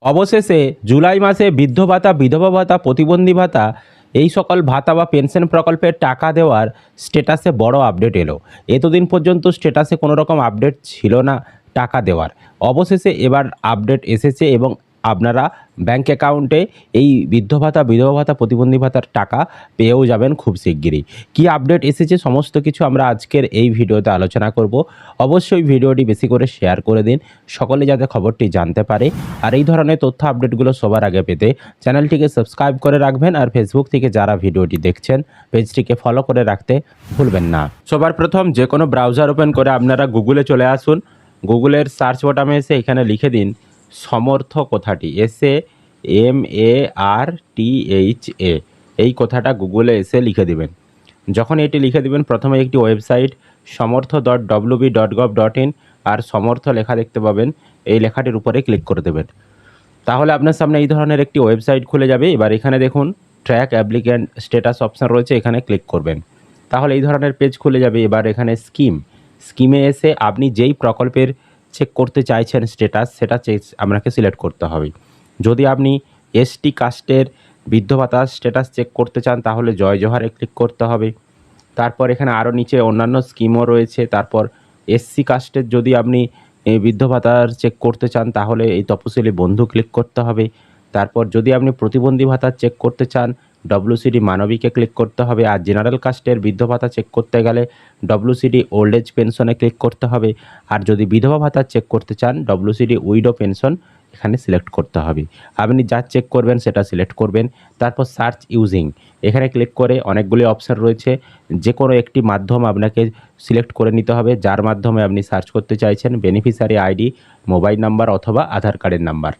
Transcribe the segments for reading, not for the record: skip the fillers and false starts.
অবশেষে জুলাই মাসে বৃদ্ধ ভাতা, বিধবা ভাতা, প্রতিবন্ধী ভাতা এই সকল ভাতা বা পেনশন প্রকল্পের টাকা দেওয়ার স্ট্যাটাসে বড় আপডেট এলো। এতদিন পর্যন্ত স্ট্যাটাসে কোনো রকম আপডেট ছিল না টাকা দেওয়ার। অবশেষে এবার আপডেট এসেছে এবং আপনারা ব্যাঙ্ক অ্যাকাউন্টে এই বৃদ্ধ ভাতা, বিধবা ভাতা, প্রতিবন্ধী ভাতার টাকা পেয়েও যাবেন খুব শিগগিরই। কী আপডেট এসেছে সমস্ত কিছু আমরা আজকের এই ভিডিওতে আলোচনা করব। অবশ্যই ভিডিওটি বেশি করে শেয়ার করে দিন, সকলে যাতে খবরটি জানতে পারে। আর এই ধরনের তথ্য আপডেটগুলো সবার আগে পেতে চ্যানেলটিকে সাবস্ক্রাইব করে রাখবেন। আর ফেসবুক থেকে যারা ভিডিওটি দেখছেন পেজটিকে ফলো করে রাখতে ভুলবেন না। সবার প্রথম যে কোনো ব্রাউজার ওপেন করে আপনারা গুগলে চলে আসুন। গুগলের সার্চ বটামে এসে এখানে লিখে দিন সমর্থ কথাটি, SAMARTHA, এই কথাটা গুগলে এসে লিখে দিবেন। যখন এটি লিখে দিবেন প্রথমে একটি ওয়েবসাইট samortho.wb.gov.in আর সমর্থ লেখা দেখতে পাবেন, এই লেখাটির উপরে ক্লিক করে দেবেন। তাহলে আপনার সামনে এই ধরনের একটি ওয়েবসাইট খুলে যাবে। এবার এখানে দেখুন ট্র্যাক অ্যাপ্লিক্যান্ট স্ট্যাটাস অপশান রয়েছে, এখানে ক্লিক করবেন। তাহলে এই ধরনের পেজ খুলে যাবে। এবার এখানে স্কিমে এসে আপনি যেই প্রকল্পের চেক করতে চাইছেন স্ট্যাটাস, সেটা আপনাকে সিলেক্ট করতে হবে। যদি আপনি এসটি কাস্টের বৃদ্ধ ভাতার স্ট্যাটাস চেক করতে চান তাহলে জয় জোহারে ক্লিক করতে হবে। তারপর এখানে আরও নিচে অন্যান্য স্কিমও রয়েছে। তারপর এসসি কাস্টের যদি আপনি বৃদ্ধ ভাতার চেক করতে চান তাহলে এই তপশিলি বন্ধু ক্লিক করতে হবে। তারপর যদি আপনি প্রতিবন্ধী ভাতার চেক করতে চান WCD মানবিকে ক্লিক করতে হবে। আর জেনারেল কাস্টের বৃদ্ধ ভাতা চেক করতে গেলে WCD ওল্ড এজ পেনশনে ক্লিক করতে হবে। আর যদি বিধবা ভাতা চেক করতে চান WCD উইডো পেনশন এখানে সিলেক্ট করতে হবে। আপনি যা চেক করবেন সেটা সিলেক্ট করবেন। তারপর সার্চ ইউজিং এখানে ক্লিক করে অনেকগুলি অপশান রয়েছে, যে কোনো একটি মাধ্যম আপনাকে সিলেক্ট করে নিতে হবে যার মাধ্যমে আপনি সার্চ করতে চাইছেন। বেনিফিশিয়ারি আইডি, মোবাইল নাম্বার অথবা আধার কার্ডের নাম্বার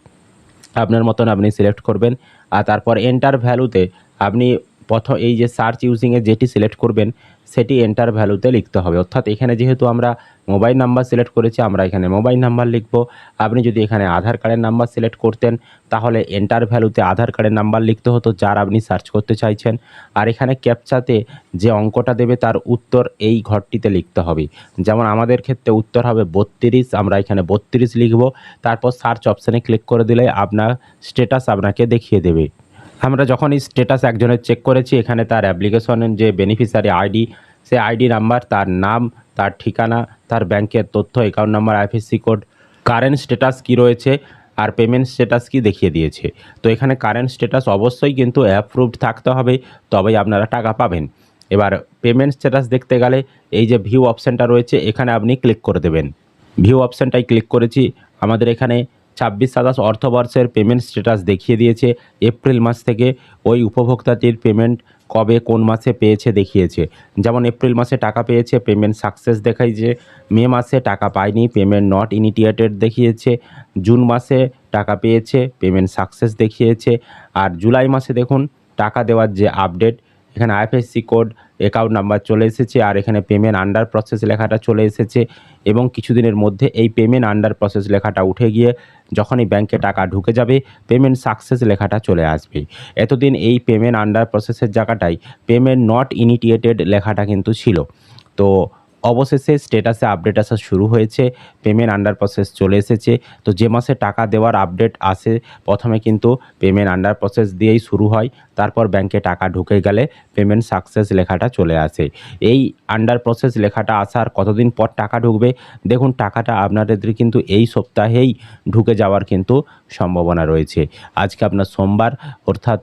আপনার মতন আপনি সিলেক্ট করবেন। আর তারপর এন্টার ভ্যালুতে আপনি এই যে সার্চ ইউজিংয়ে যেটি সিলেক্ট করবেন সেটি এন্টার ভ্যালুতে লিখতে হবে। অর্থাৎ এখানে যেহেতু আমরা মোবাইল নাম্বার সিলেক্ট করেছি আমরা এখানে মোবাইল নাম্বার লিখব। আপনি যদি এখানে আধার কার্ডের নাম্বার সিলেক্ট করতেন তাহলে এন্টার ভ্যালুতে আধার কার্ডের নাম্বার লিখতে হতো যার আপনি সার্চ করতে চাইছেন। আর এখানে ক্যাপচাতে যে অঙ্কটা দেবে তার উত্তর এই ঘরটিতে লিখতে হবে। যেমন আমাদের ক্ষেত্রে উত্তর হবে 32, আমরা এখানে 32 লিখব। তারপর সার্চ অপশানে ক্লিক করে দিলে আপনার স্ট্যাটাস আপনাকে দেখিয়ে দেবে। আমরা যখন এই স্ট্যাটাস একজনের চেক করেছি এখানে তার অ্যাপ্লিকেশনের যে বেনিফিশিয়ারি আইডি, সে আইডি নাম্বার, তার নাম, তার ঠিকানা, তার ব্যাংকের তথ্য, account number, IFSC code, current status কী রয়েছে আর পেমেন্ট স্ট্যাটাস কি দেখিয়ে দিয়েছে। তো এখানে কারেন্ট স্ট্যাটাস অবশ্যই কিন্তু অ্যাপ্রুভড থাকতে হবে, তবেই আপনারা টাকা পাবেন। এবার পেমেন্ট স্ট্যাটাস দেখতে গেলে এই যে ভিউ অপশানটা রয়েছে এখানে আপনি ক্লিক করে দেবেন। ভিউ অপশানটাই ক্লিক করেছি। আমাদের এখানে 26-27 অর্থবর্ষের পেমেন্ট স্ট্যাটাস দেখিয়ে দিয়েছে। এপ্রিল মাস থেকে ওই উপভোক্তাটির পেমেন্ট কবে কোন মাসে পেয়েছে দেখিয়েছে। যেমন এপ্রিল মাসে টাকা পেয়েছে, পেমেন্ট সাকসেস দেখাইছে। মে মাসে টাকা পায়নি, পেমেন্ট নট ইনিশিয়েটেড দেখিয়েছে। জুন মাসে টাকা পেয়েছে, পেমেন্ট সাকসেস দেখিয়েছে। আর জুলাই মাসে দেখুন টাকা দেওয়ার যে আপডেট, এখানে IFSC কোড, অ্যাকাউন্ট নাম্বার চলে এসেছে। আর এখানে পেমেন্ট আন্ডার প্রসেস লেখাটা চলে এসেছে এবং কিছুদিনের মধ্যে এই পেমেন্ট আন্ডার প্রসেস লেখাটা উঠে গিয়ে যখনই ব্যাংকে টাকা ঢুকে যাবে পেমেন্ট সাকসেস লেখাটা চলে আসবে। এতদিন এই পেমেন্ট আন্ডার প্রসেসের জায়গাটায় পেমেন্ট নট ইনিশিয়েটেড লেখাটা কিন্তু ছিল। তো অবশেষে স্ট্যাটাসে আপডেট আসা শুরু হয়েছে, পেমেন্ট আন্ডার প্রসেস চলে এসেছে। তো যে মাসে টাকা দেওয়ার আপডেট আসে প্রথমে কিন্তু পেমেন্ট আন্ডার প্রসেস দিয়েই শুরু হয়, তারপর ব্যাংকে টাকা ঢুকে গেলে পেমেন্ট সাকসেস লেখাটা চলে আসে। এই আন্ডার প্রসেস লেখাটা আসার কতদিন পর টাকা ঢুকবে দেখুন, টাকাটা আপনাদের কিন্তু এই সপ্তাহেই ঢুকে যাওয়ার কিন্তু সম্ভাবনা রয়েছে। আজকে আপনার সোমবার, অর্থাৎ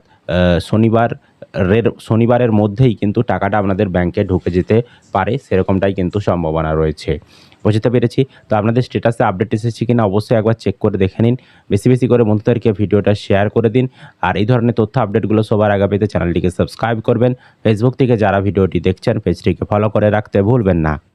শনিবারের মধ্যেই কিন্তু টাকাটা আপনাদের ব্যাংকে ঢুকে যেতে পারে, সেরকমটাই কিন্তু সম্ভাবনা রয়েছে। বুঝতে পেরেছি। তো আপনাদের স্ট্যাটাসে আপডেট এসেছে কিনা অবশ্যই একবার চেক করে দেখে নিন। বেশি বেশি করে বন্ধুদেরকে ভিডিওটা শেয়ার করে দিন। আর এই ধরনের তথ্য আপডেটগুলো সবার আগে পেতে চ্যানেলটিকে সাবস্ক্রাইব করবেন। ফেসবুক থেকে যারা ভিডিওটি দেখছেন পেজটিকে ফলো করে রাখতে ভুলবেন না।